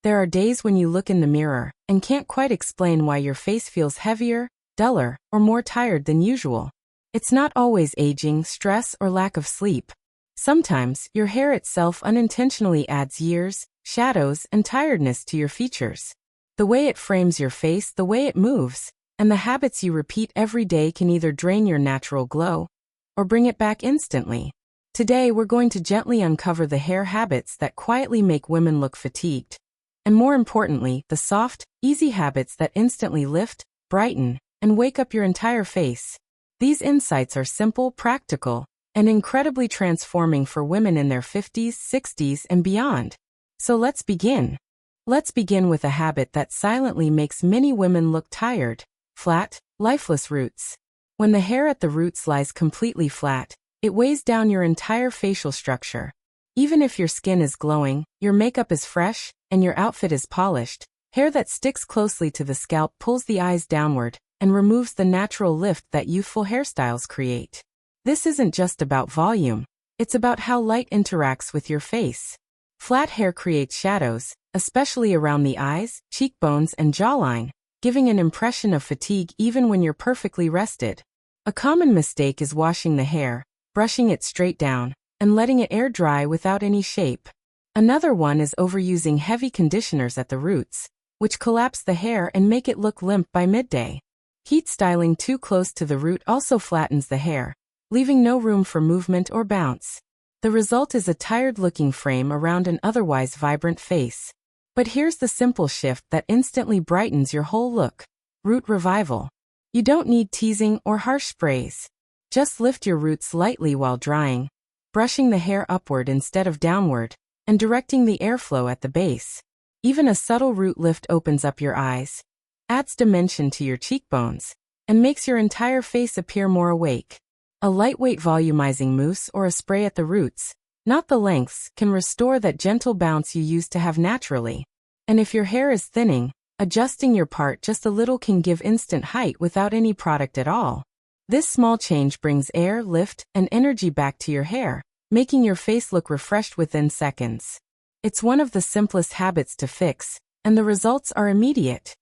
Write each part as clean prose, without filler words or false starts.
There are days when you look in the mirror and can't quite explain why your face feels heavier, duller, or more tired than usual. It's not always aging, stress, or lack of sleep. Sometimes, your hair itself unintentionally adds years, shadows, and tiredness to your features. The way it frames your face, the way it moves, and the habits you repeat every day can either drain your natural glow or bring it back instantly. Today, we're going to gently uncover the hair habits that quietly make women look fatigued. And more importantly, the soft, easy habits that instantly lift, brighten, and wake up your entire face. These insights are simple, practical, and incredibly transforming for women in their 50s, 60s, and beyond. So let's begin. Let's begin with a habit that silently makes many women look tired: flat, lifeless roots. When the hair at the roots lies completely flat, it weighs down your entire facial structure. Even if your skin is glowing, your makeup is fresh, and your outfit is polished, hair that sticks closely to the scalp pulls the eyes downward and removes the natural lift that youthful hairstyles create. This isn't just about volume, it's about how light interacts with your face. Flat hair creates shadows, especially around the eyes, cheekbones, and jawline, giving an impression of fatigue even when you're perfectly rested. A common mistake is washing the hair, brushing it straight down, and letting it air dry without any shape. Another one is overusing heavy conditioners at the roots, which collapse the hair and make it look limp by midday. Heat styling too close to the root also flattens the hair, leaving no room for movement or bounce. The result is a tired-looking frame around an otherwise vibrant face. But here's the simple shift that instantly brightens your whole look: root revival. You don't need teasing or harsh sprays. Just lift your roots lightly while drying, brushing the hair upward instead of downward, and directing the airflow at the base. Even a subtle root lift opens up your eyes, adds dimension to your cheekbones, and makes your entire face appear more awake. A lightweight volumizing mousse or a spray at the roots, not the lengths, can restore that gentle bounce you used to have naturally. And if your hair is thinning, adjusting your part just a little can give instant height without any product at all. This small change brings air, lift, and energy back to your hair, making your face look refreshed within seconds. It's one of the simplest habits to fix, and the results are immediate.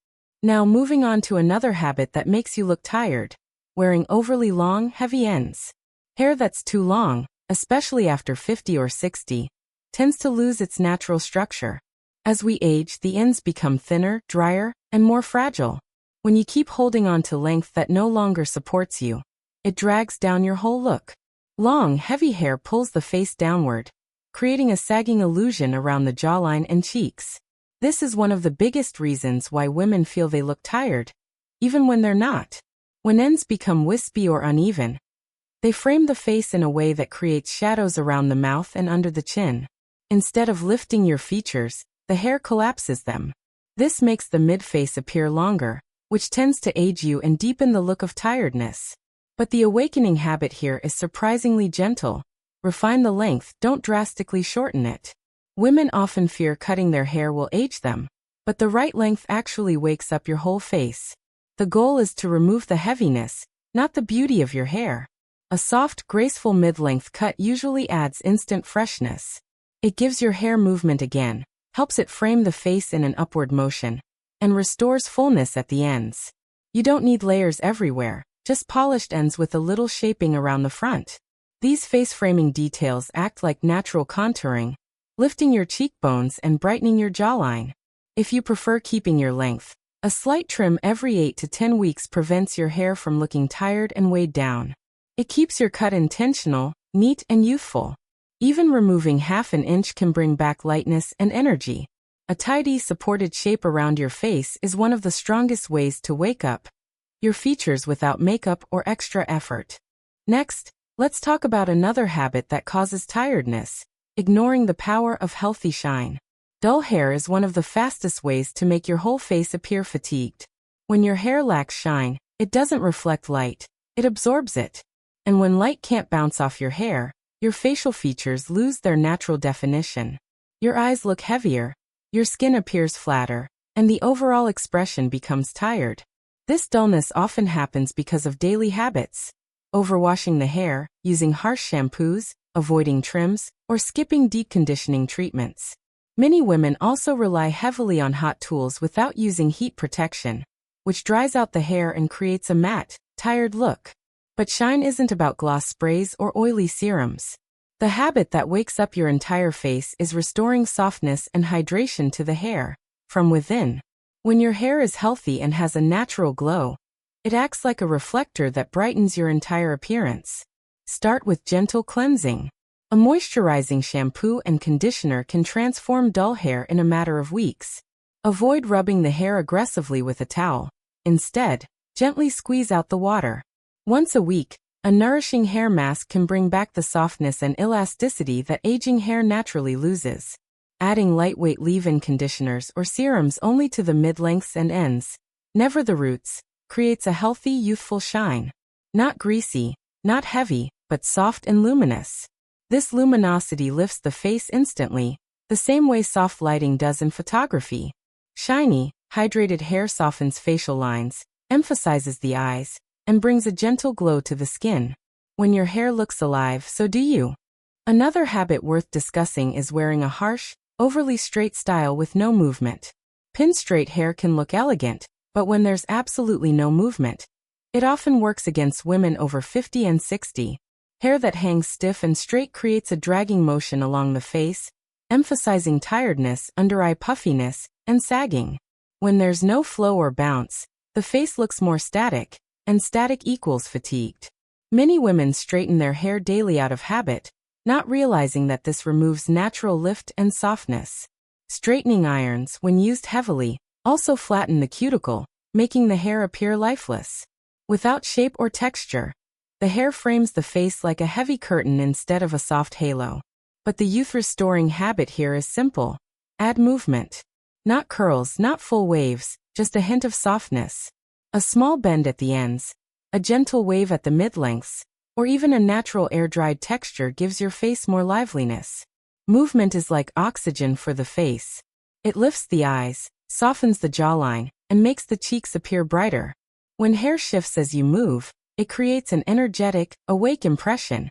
Now moving on to another habit that makes you look tired: wearing overly long, heavy ends. Hair that's too long, especially after 50 or 60, tends to lose its natural structure. As we age, the ends become thinner, drier, and more fragile. When you keep holding on to length that no longer supports you, it drags down your whole look. Long, heavy hair pulls the face downward, creating a sagging illusion around the jawline and cheeks. This is one of the biggest reasons why women feel they look tired, even when they're not. When ends become wispy or uneven, they frame the face in a way that creates shadows around the mouth and under the chin. Instead of lifting your features, the hair collapses them. This makes the mid-face appear longer, which tends to age you and deepen the look of tiredness. But the awakening habit here is surprisingly gentle. Refine the length, don't drastically shorten it. Women often fear cutting their hair will age them, but the right length actually wakes up your whole face. The goal is to remove the heaviness, not the beauty of your hair. A soft, graceful mid-length cut usually adds instant freshness. It gives your hair movement again, helps it frame the face in an upward motion, and restores fullness at the ends. You don't need layers everywhere, just polished ends with a little shaping around the front. These face-framing details act like natural contouring, lifting your cheekbones and brightening your jawline. If you prefer keeping your length, a slight trim every 8 to 10 weeks prevents your hair from looking tired and weighed down. It keeps your cut intentional, neat, and youthful. Even removing half an inch can bring back lightness and energy. A tidy, supported shape around your face is one of the strongest ways to wake up your features without makeup or extra effort. Next, let's talk about another habit that causes tiredness: ignoring the power of healthy shine. Dull hair is one of the fastest ways to make your whole face appear fatigued. When your hair lacks shine, it doesn't reflect light, it absorbs it. And when light can't bounce off your hair, your facial features lose their natural definition. Your eyes look heavier, your skin appears flatter, and the overall expression becomes tired. This dullness often happens because of daily habits: overwashing the hair, using harsh shampoos, avoiding trims, or skipping deep conditioning treatments. Many women also rely heavily on hot tools without using heat protection, which dries out the hair and creates a matte, tired look. But shine isn't about gloss sprays or oily serums. The habit that wakes up your entire face is restoring softness and hydration to the hair, from within. When your hair is healthy and has a natural glow, it acts like a reflector that brightens your entire appearance. Start with gentle cleansing. A moisturizing shampoo and conditioner can transform dull hair in a matter of weeks. Avoid rubbing the hair aggressively with a towel. Instead, gently squeeze out the water. Once a week, a nourishing hair mask can bring back the softness and elasticity that aging hair naturally loses. Adding lightweight leave-in conditioners or serums only to the mid-lengths and ends, never the roots, creates a healthy, youthful shine. Not greasy, not heavy, but soft and luminous. This luminosity lifts the face instantly, the same way soft lighting does in photography. Shiny, hydrated hair softens facial lines, emphasizes the eyes, and brings a gentle glow to the skin. When your hair looks alive, so do you. Another habit worth discussing is wearing a harsh, overly straight style with no movement. Pin straight hair can look elegant, but when there's absolutely no movement, it often works against women over 50 and 60. Hair that hangs stiff and straight creates a dragging motion along the face, emphasizing tiredness, under-eye puffiness, and sagging. When there's no flow or bounce, the face looks more static, and static equals fatigued. Many women straighten their hair daily out of habit, not realizing that this removes natural lift and softness. Straightening irons, when used heavily, also flatten the cuticle, making the hair appear lifeless. Without shape or texture, the hair frames the face like a heavy curtain instead of a soft halo. But the youth-restoring habit here is simple. Add movement. Not curls, not full waves, just a hint of softness. A small bend at the ends, a gentle wave at the mid-lengths, or even a natural air-dried texture gives your face more liveliness. Movement is like oxygen for the face. It lifts the eyes, softens the jawline, and makes the cheeks appear brighter. When hair shifts as you move, it creates an energetic, awake impression.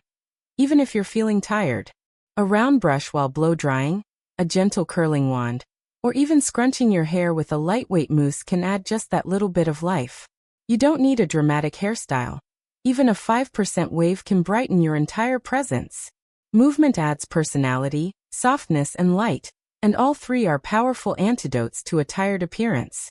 Even if you're feeling tired. A round brush while blow-drying, a gentle curling wand, or even scrunching your hair with a lightweight mousse can add just that little bit of life. You don't need a dramatic hairstyle. Even a 5% wave can brighten your entire presence. Movement adds personality, softness, and light, and all three are powerful antidotes to a tired appearance.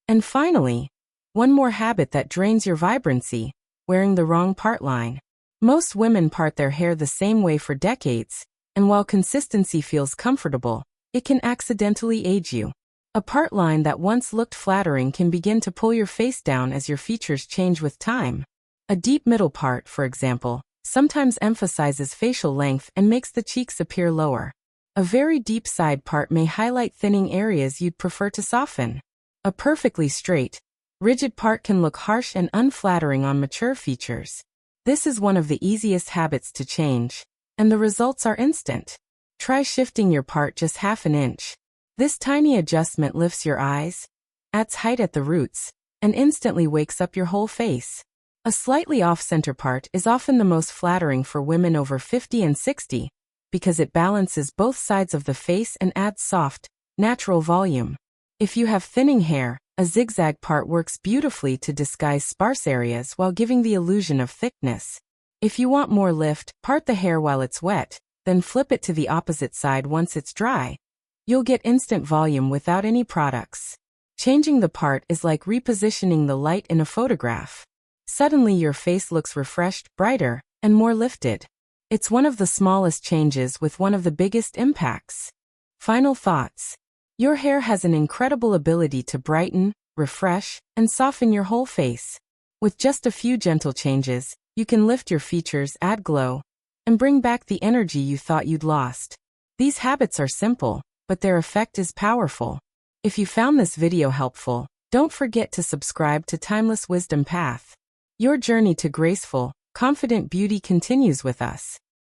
And finally, one more habit that drains your vibrancy: wearing the wrong part line. Most women part their hair the same way for decades, and while consistency feels comfortable, it can accidentally age you. A part line that once looked flattering can begin to pull your face down as your features change with time. A deep middle part, for example, sometimes emphasizes facial length and makes the cheeks appear lower. A very deep side part may highlight thinning areas you'd prefer to soften. A perfectly straight, rigid part can look harsh and unflattering on mature features. This is one of the easiest habits to change, and the results are instant. Try shifting your part just half an inch. This tiny adjustment lifts your eyes, adds height at the roots, and instantly wakes up your whole face. A slightly off-center part is often the most flattering for women over 50 and 60 because it balances both sides of the face and adds soft, natural volume. If you have thinning hair, a zigzag part works beautifully to disguise sparse areas while giving the illusion of thickness. If you want more lift, part the hair while it's wet, then flip it to the opposite side once it's dry. You'll get instant volume without any products. Changing the part is like repositioning the light in a photograph. Suddenly your face looks refreshed, brighter, and more lifted. It's one of the smallest changes with one of the biggest impacts. Final thoughts. Your hair has an incredible ability to brighten, refresh, and soften your whole face. With just a few gentle changes, you can lift your features, add glow, and bring back the energy you thought you'd lost. These habits are simple, but their effect is powerful. If you found this video helpful, don't forget to subscribe to Timeless Wisdom Path. Your journey to graceful, confident beauty continues with us.